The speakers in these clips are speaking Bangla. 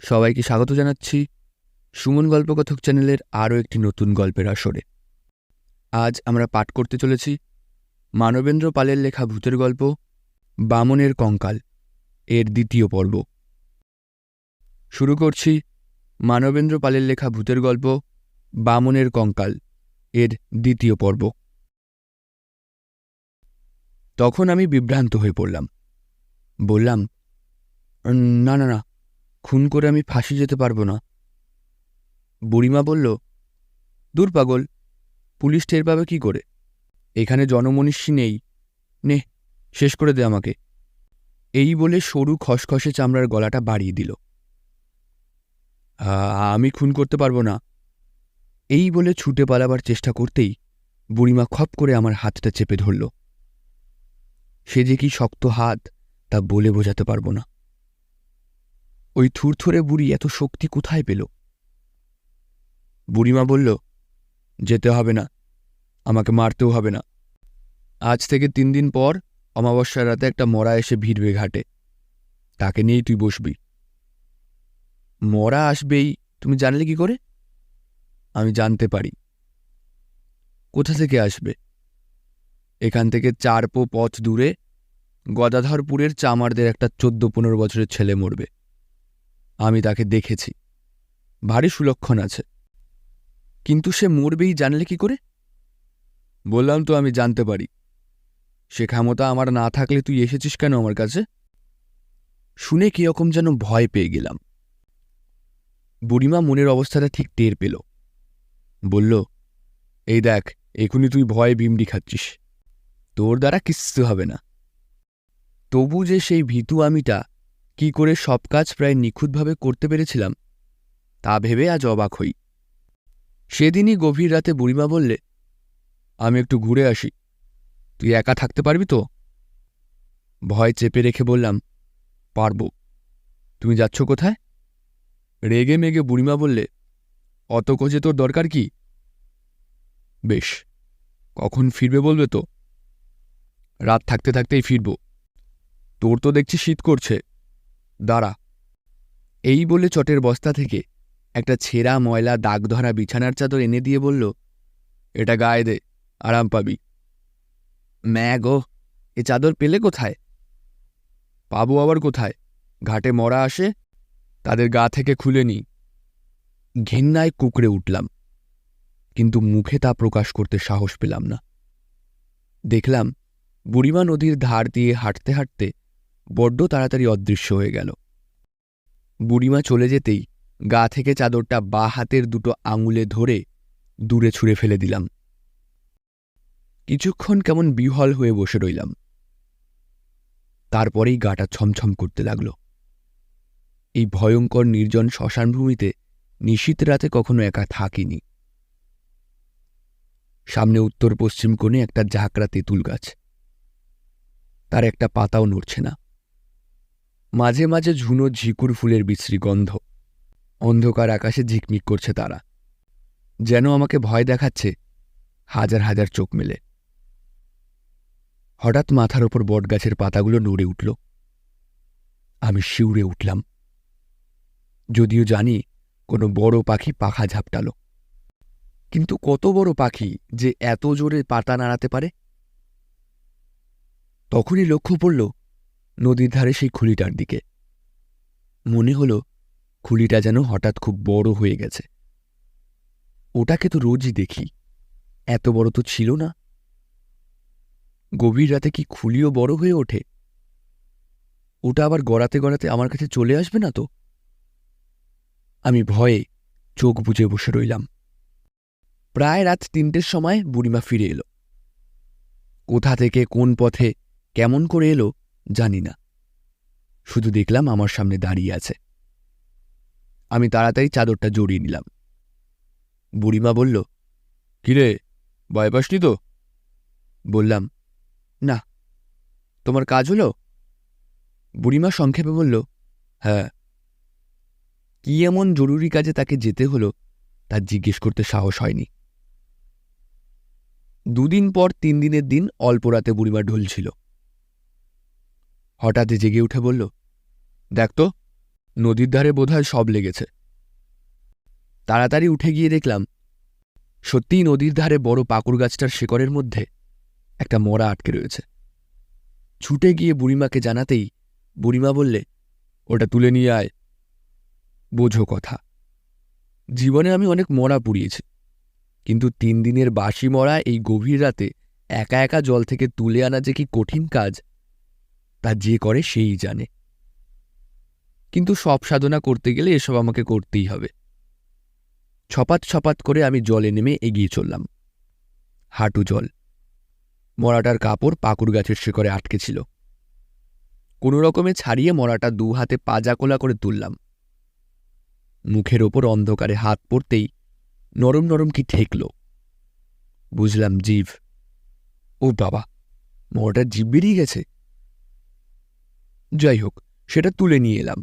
সবাইকে স্বাগত জানাচ্ছি সুমন গল্পকথক চ্যানেলের আরও একটি নতুন গল্পের আসরে। আজ আমরা পাঠ করতে চলেছি মানবেন্দ্র পালের লেখা ভূতের গল্প বামনের কঙ্কাল এর দ্বিতীয় পর্ব। শুরু করছি মানবেন্দ্র পালের লেখা ভূতের গল্প বামনের কঙ্কাল এর দ্বিতীয় পর্ব। তখন আমি বিভ্রান্ত হয়ে পড়লাম। বললাম, না না না, খুন করে আমি ফাঁসি যেতে পারবো না। বুড়িমা বলল, দূর পাগল, পুলিশ টের পাবে কি করে? এখানে জনমনীষী নেই, নে শেষ করে দে আমাকে। এই বলে সরু খসখসে চামড়ার গলাটা বাড়িয়ে দিল। আমি খুন করতে পারবো না। এই বলে ছুটে পালাবার চেষ্টা করতেই বুড়িমা খপ করে আমার হাতটা চেপে ধরল। সে যে কি শক্ত হাত তা বলে বোঝাতে পারবো না। ওই থুরথুরে বুড়ি এত শক্তি কোথায় পেল? বুড়িমা বলল, যেতে হবে না, আমাকে মারতেও হবে না। আজ থেকে 3 দিন পর অমাবস্যার রাতে একটা মরা এসে ভিড়বে ঘাটে, তাকে নিয়েই তুই বসবি। মরা আসবেই তুমি জানলে কি করে? আমি জানতে পারি। কোথা থেকে আসবে? এখান থেকে 4 পথ দূরে গদাধরপুরের চামারদের একটা 14-15 বছরের ছেলে মরবে। আমি তাকে দেখেছি, ভারী সুলক্ষণ আছে। কিন্তু সে মরবেই জানলে কি করে? বললাম তো আমি জানতে পারি। সে ক্ষমতা আমার না থাকলে তুই এসেছিস কেন আমার কাছে? শুনে কিরকম যেন ভয় পেয়ে গেলাম। বুড়িমা মনের অবস্থাটা ঠিক টের পেল। বলল, এই দেখ, এখনই তুই ভয়ে ভিমড়ি খাচ্ছিস, তোর দ্বারা কিচ্ছু হবে না। তবু যে সেই ভীতু আমিটা কি করে সব কাজ প্রায় নিখুঁতভাবে করতে পেরেছিলাম তা ভেবে আজ অবাক হই। সেদিনই গভীর রাতে বুড়িমা বললে, আমি একটু ঘুরে আসি, তুই একা থাকতে পারবি তো? ভয় চেপে রেখে বললাম, পারব। তুমি যাচ্ছ কোথায়? রেগে মেগে বুড়িমা বললে, অত খোঁজে তোর দরকার কি? বেশ, কখন ফিরবে বলবে তো? রাত থাকতে থাকতেই ফিরব। তোর তো দেখছি শীত করছে, দাঁড়া। এই বলে চটের বস্তা থেকে একটা ছেঁড়া ময়লা দাগ ধরা বিছানার চাদর এনে দিয়ে বলল, এটা গায়ে দে, আরাম পাবি। গো, এ চাদর পেলে কোথায়? পাবো আবার কোথায়? ঘাটে মরা আসে, তাদের গা থেকে খুলে নি। ঘেন্নায় কুকড়ে উঠলাম, কিন্তু মুখে তা প্রকাশ করতে সাহস পেলাম না। দেখলাম বুড়িমা নদীর ধার দিয়ে হাঁটতে হাঁটতে বড্ড তাড়াতাড়ি অদৃশ্য হয়ে গেল। বুড়িমা চলে যেতেই গা থেকে চাদরটা বাঁ হাতের দুটো আঙুলে ধরে দূরে ছুঁড়ে ফেলে দিলাম। কিছুক্ষণ কেমন বিহ্বল হয়ে বসে রইলাম। তারপরেই গাটা ছমছম করতে লাগল। এই ভয়ঙ্কর নির্জন শ্মশানভূমিতে নিশীথ রাতে কখনো একা থাকিনি। সামনে উত্তর পশ্চিম কোণে একটা ঝাঁকড়া তেঁতুল গাছ, তার একটা পাতাও নড়ছে না। মাঝে মাঝে ঝুনো ঝিকুর ফুলের বিশ্রী গন্ধ। অন্ধকার আকাশে ঝিকমিক করছে তারা, যেন আমাকে ভয় দেখাচ্ছে হাজার হাজার চোখ মেলে। হঠাৎ মাথার ওপর বটগাছের পাতাগুলো নড়ে উঠল। আমি শিউরে উঠলাম, যদিও জানি কোনো বড় পাখি পাখা ঝাপটালো। কিন্তু কত বড় পাখি যে এত জোরে পাতা নাড়াতে পারে? তখনই লক্ষ্য পড়ল নদীর ধারে সেই খুলিটার দিকে। মনে হলো খুলিটা যেন হঠাৎ খুব বড় হয়ে গেছে। ওটাকে তো রোজই দেখি, এত বড় তো ছিল না। গভীর রাতে কি খুলিও বড় হয়ে ওঠে? ওটা আবার গড়াতে গড়াতে আমার কাছে চলে আসবে না তো? আমি ভয়ে চোখ বুজে বসে রইলাম। প্রায় রাত 3টের সময় বুড়িমা ফিরে এলো। কোথা থেকে কোন পথে কেমন করে এলো জানি না, শুধু দেখলাম আমার সামনে দাঁড়িয়ে আছে। আমি তাড়াতাড়ি চাদরটা জড়িয়ে নিলাম। বুড়িমা বলল, কিরে, ভয় পাসনি তো? বললাম, না। তোমার কাজ হলো? বুড়িমা সংক্ষেপে বলল, হ্যাঁ। কি এমন জরুরি কাজে তাকে যেতে হলো তা জিজ্ঞেস করতে সাহস হয়নি। 2 দিন পর 3 দিনের দিন অল্প রাতে বুড়িমা ঢুলছিল। হঠাৎ জেগে উঠে বলল, দেখ তো, নদীর ধারে বোধহয় সব লেগেছে। তাড়াতাড়ি উঠে গিয়ে দেখলাম সত্যিই নদীর ধারে বড় পাকুড় গাছটার শেকড়ের মধ্যে একটা মরা আটকে রয়েছে। ছুটে গিয়ে বুড়িমাকে জানাতেই বুড়িমা বললে, ওটা তুলে নিয়ে আয়। বোঝো কথা, জীবনে আমি অনেক মরা পুড়িয়েছি, কিন্তু 3 দিনের বাসি মরা এই গভীর রাতে একা একা জল থেকে তুলে আনা যে কি কঠিন কাজ, তা যে করে সেই জানে। কিন্তু সব সাধনা করতে গেলে এসব আমাকে করতেই হবে। ছপাত ছপাত করে আমি জলে নেমে এগিয়ে চললাম। হাঁটু জল। মরাটার কাপড় পাকুড় গাছের শিকড়ে আটকে ছিল। কোনো রকমে ছাড়িয়ে মরাটা 2 হাতে পাজাকোলা করে তুললাম। মুখের ওপর অন্ধকারে হাত পড়তেই নরম নরম কি ঠেকল। বুঝলাম জিভ। ও বাবা, মরাটার জিভ বেরিয়ে গেছে। যাই হোক, সেটা তুলে নিয়ে এলাম।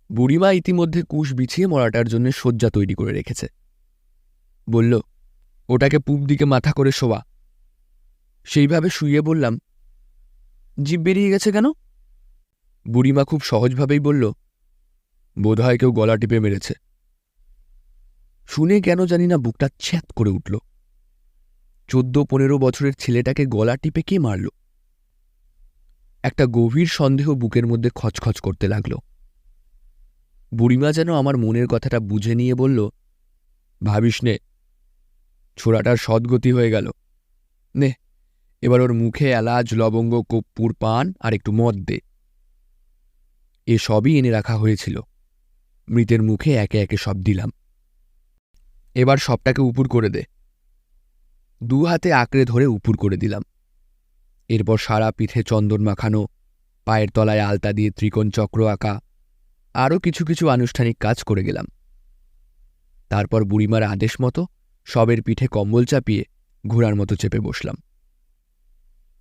বুড়িমা ইতিমধ্যে কুশ বিছিয়ে মরাটার জন্য শয্যা তৈরি করে রেখেছে। বলল, ওটাকে পূব দিকে মাথা করে শোয়া। সেইভাবে শুয়ে বললাম, জিভ বেরিয়ে গেছে কেন? বুড়িমা খুব সহজভাবেই বলল, বোধহয় কেউ গলা টিপে মেরেছে। শুনে কেন জানি না বুকটা ছ্যাঁত করে উঠল। 14-15 বছরের ছেলেটাকে গলা টিপে কে মারল? একটা গভীর সন্দেহ বুকের মধ্যে খচখচ করতে লাগল। বুড়িমা যেন আমার মনের কথাটা বুঝে নিয়ে বলল, ভাবিস নে, ছোড়াটার সদ্গতি হয়ে গেল। নে, এবার ওর মুখে এলাচ, লবঙ্গ, কর্পূর, পান আর একটু মদ দে। এ সবই এনে রাখা হয়েছিল। মৃতের মুখে একে একে সব দিলাম। এবার সবটাকে উপুর করে দে। 2 হাতে আঁকড়ে ধরে উপুর করে দিলাম। এরপর সারা পিঠে চন্দন মাখানো, পায়ের তলায় আলতা দিয়ে ত্রিকোণ চক্র আঁকা, আরও কিছু কিছু আনুষ্ঠানিক কাজ করে গেলাম। তারপর বুড়িমার আদেশ মতো শবের পিঠে কম্বল চাপিয়ে ঘোড়ার মতো চেপে বসলাম।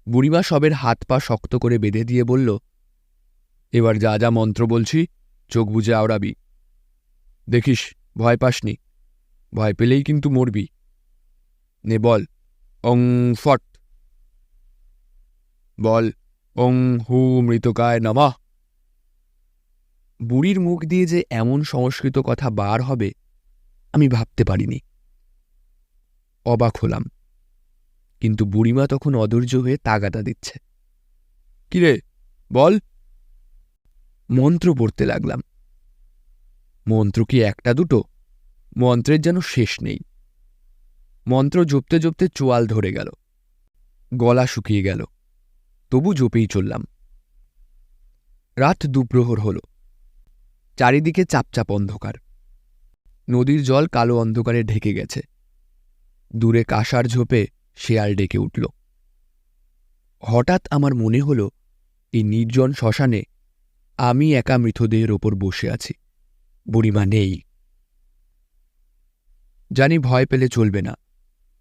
বুড়িমা শবের হাত পা শক্ত করে বেঁধে দিয়ে বলল, এবার যা যা মন্ত্র বলছি চোখ বুজে আওড়াবি। দেখিস, ভয় পাসনি। ভয় পেলেই কিন্তু মরবি। নে বল, ওং ফট। বল, ওং হু মৃতকায় নমঃ। বুড়ির মুখ দিয়ে যে এমন সংস্কৃত কথা বার হবে আমি ভাবতে পারিনি। অবাক হলাম, কিন্তু বুড়িমা তখন অধৈর্য হয়ে তাগাদা দিচ্ছে। কিরে, বল। মন্ত্র পড়তে লাগলাম। মন্ত্র কি একটা দুটো? মন্ত্রের যেন শেষ নেই। মন্ত্র জপতে জপতে চোয়াল ধরে গেল, গলা শুকিয়ে গেল, তবু জপেই চললাম। রাত 2 প্রহর হল। চারিদিকে চাপচাপ অন্ধকার। নদীর জল কালো অন্ধকারে ঢেকে গেছে। দূরে কাঁসার ঝোপে শেয়াল ডেকে উঠল। হঠাৎ আমার মনে হল, এই নির্জন শ্মশানে আমি একা মৃতদেহের ওপর বসে আছি। বুড়িমা নেই। জানি ভয় পেলে চলবে না,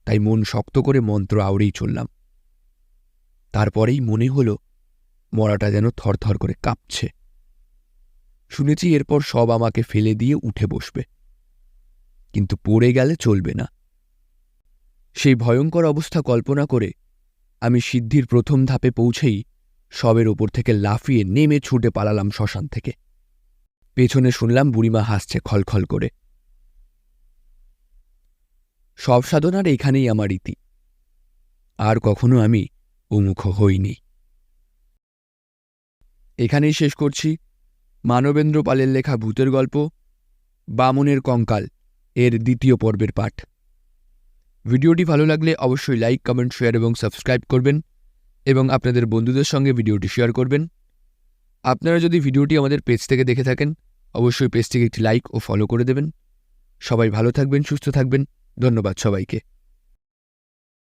তাই মন শক্ত করে মন্ত্র আওড়েই চললাম। তারপরেই মনে হল মরাটা যেন থরথর করে কাঁপছে। শুনেছি এরপর সব আমাকে ফেলে দিয়ে উঠে বসবে, কিন্তু পড়ে গেলে চলবে না। সেই ভয়ঙ্কর অবস্থা কল্পনা করে আমি সিদ্ধির প্রথম ধাপে পৌঁছেই শবের ওপর থেকে লাফিয়ে নেমে ছুটে পালালাম শ্মশান থেকে। পেছনে শুনলাম বুড়িমা হাসছে খলখল করে। সব সাধনার এখানেই আমার ইতি। আর কখনো আমি উন্মুখ হইনি। এখানেই শেষ করছি মানবেন্দ্র পালের লেখা ভূতের গল্প বামনের কঙ্কাল এর 2য় পর্বের পাঠ। ভিডিওটি ভালো লাগলে অবশ্যই লাইক, কমেন্ট, শেয়ার এবং সাবস্ক্রাইব করবেন এবং আপনাদের বন্ধুদের সঙ্গে ভিডিওটি শেয়ার করবেন। আপনারা যদি ভিডিওটি আমাদের পেজ থেকে দেখে থাকেন অবশ্যই পেজটিকে একটি লাইক ও ফলো করে দেবেন। সবাই ভালো থাকবেন, সুস্থ থাকবেন। ধন্যবাদ সবাইকে।